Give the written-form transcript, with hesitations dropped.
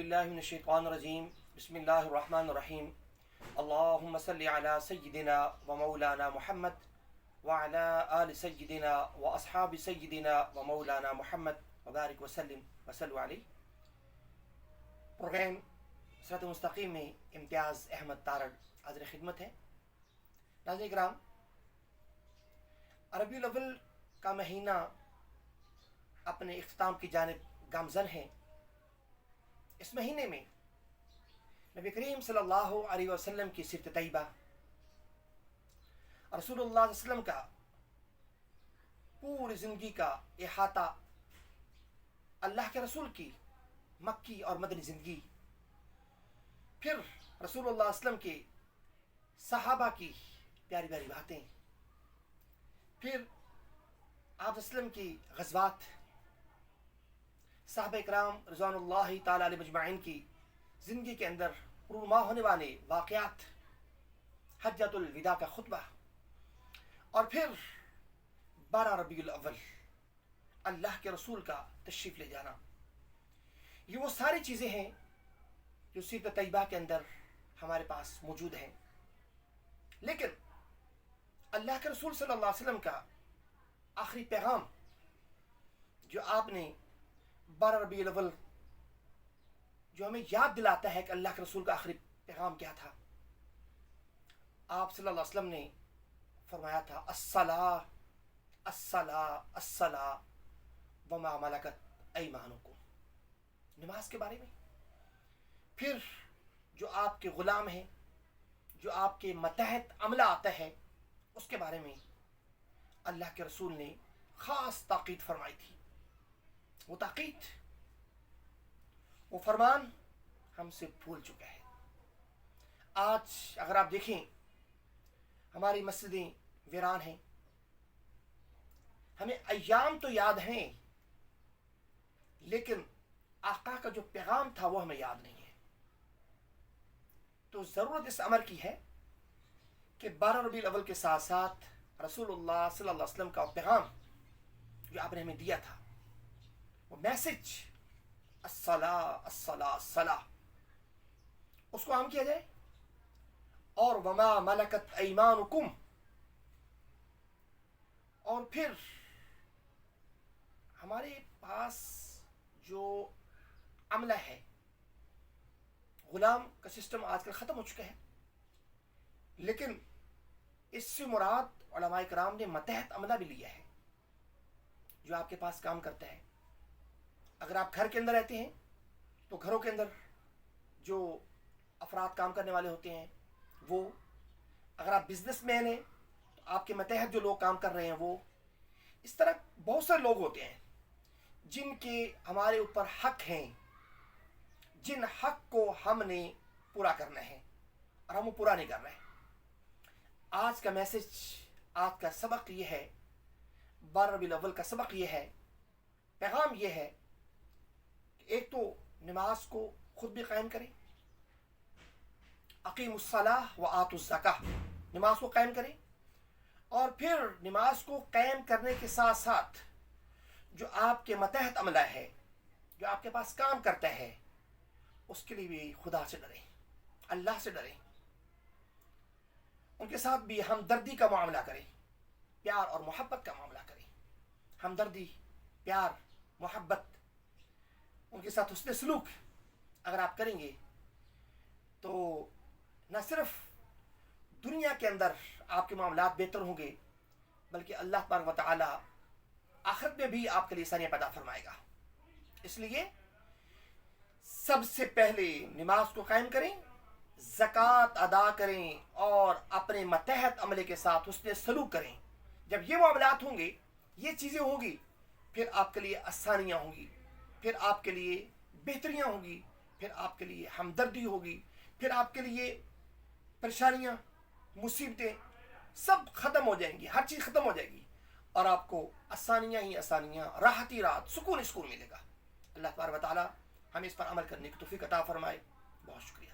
बिल्लाहि मिनश्शैतानिर्रजीम बिस्मिल्लाहिर्रहमानिर्रहीम अल्लाहुम्मा सल्लि अला सय्यिदिना व मौलाना मुहम्मद व अला आलि सय्यिदिना व अस्हाबि सय्यिदिना व मौलाना मुहम्मद व बारिक व सल्लिम व सल्लु अलैहि। प्रोग्राम सिरात मुस्तकीम में इम्तियाज़ अहमद तारड़ हाज़िर खिदमत है। नाज़रीन किराम, रबीउल अव्वल का महीना अपने इख्तिताम की जानिब गामज़न है। इस महीने में नबी करीम सल्लल्लाहु अलैहि वसल्लम की सीरत तैयबा, रसूलुल्लाह सल्लल्लाहु अलैहि वसल्लम का पूरी ज़िंदगी का इहाता, अल्लाह के रसूल की मक्की और मदनी ज़िंदगी, फिर रसूलुल्लाह सल्लल्लाहु अलैहि वसल्लम के सहाबा की प्यारी प्यारी बातें, फिर आप वसल्लम की ग़ज़वात, साहबा इकराम रिज़वानुल्लाहि ताला अलैहिम अजमईन की ज़िंदगी के अंदर रूनुमा होने वाले वाक़यात, हज्जतुल विदा का खुतबा, और फिर 12 रबीउल अव्वल अल्लाह के रसूल का तशरीफ़ ले जाना। ये वो सारी चीज़ें हैं जो सीरत तैयबा के अंदर हमारे पास मौजूद हैं। लेकिन अल्लाह के रसूल सल्लल्लाहु अलैहि वसल्लम का आखिरी पैगाम जो आपने 12 रबीउल अव्वल, जो हमें याद दिलाता है कि अल्लाह के रसूल का आखिरी पैगाम क्या था। आप सल्लल्लाहु अलैहि वसल्लम ने फरमाया था, अस्सला अस्सला अस्सला व मा मलकत ऐमानुकुम, नमाज के बारे में। फिर जो आपके ग़ुलाम हैं, जो आपके मतहत अमला आता है, उसके बारे में अल्लाह के रसूल ने ख़ास ताक़ीद फरमाई थी। वो ताक़ीद, वो फरमान हमसे भूल चुका है। आज अगर आप देखें, हमारी मस्जिदें वीरान हैं, हमें अय्याम तो याद हैं, लेकिन आका का जो पैगाम था वो हमें याद नहीं है। तो ज़रूरत इस अमर की है कि 12 रबीउल अव्वल के साथ साथ रसूलुल्लाह सल्लल्लाहु अलैहि वसल्लम का पैगाम जो आपने हमें दिया था, वो मैसेज अस्सला अस्सला अस्सला, उसको आम किया जाए। और वमा मलकत ऐमानुकुम, और फिर हमारे पास जो अमला है, गुलाम का सिस्टम आजकल ख़त्म हो चुका है, लेकिन इससे मुराद उलमाए किराम ने मतहत अमला भी लिया है, जो आपके पास काम करता है। अगर आप घर के अंदर रहते हैं तो घरों के अंदर जो अफराद काम करने वाले होते हैं वो, अगर आप बिजनेसमैन हैं तो आपके मतहत जो लोग काम कर रहे हैं वो, इस तरह बहुत सारे लोग होते हैं जिनके हमारे ऊपर हक हैं, जिन हक को हमने पूरा करना है और हम वो पूरा नहीं कर रहे हैं। आज का मैसेज, आज का सबक ये है, 12 रबीउल अव्वल का सबक ये है, पैगाम ये है कि एक तो नमाज को खुद भी कायम करें, अकीमुस्सलाह व आतुज़्ज़काह, नमाज को कायम करें, और फिर नमाज को कायम करने के साथ साथ जो आपके मतहत अमला है, जो आपके पास काम करता है, उसके लिए भी खुदा से डरें, अल्लाह से डरें, उनके साथ भी हमदर्दी का मामला करें, प्यार और मोहब्बत का मामला करें। हमदर्दी, प्यार, मोहब्बत, उनके साथ हुस्न सलूक अगर आप करेंगे तो न सिर्फ दुनिया के अंदर आपके मामलात बेहतर होंगे, बल्कि अल्लाह तबारक व तआला आखिरत में भी आपके लिए आसानियां पैदा फरमाएगा। इसलिए सबसे पहले नमाज को कायम करें, ज़कात अदा करें, और अपने मतहत अमले के साथ हुस्न सलूक करें। जब ये मामलात होंगे, ये चीज़ें होंगी, फिर आपके लिए आसानियाँ होंगी, फिर आपके लिए बेहतरियाँ होंगी, फिर आपके लिए हमदर्दी होगी, फिर आपके लिए परेशानियाँ, मुसीबतें सब ख़त्म हो जाएंगी, हर चीज़ ख़त्म हो जाएगी, और आपको आसानियाँ ही आसानियाँ, राहत ही राहत, सुकून ही सुकून मिलेगा। अल्लाह तबारक व तआला हमें इस पर अमल करने की तौफीक अता फरमाए। बहुत शुक्रिया।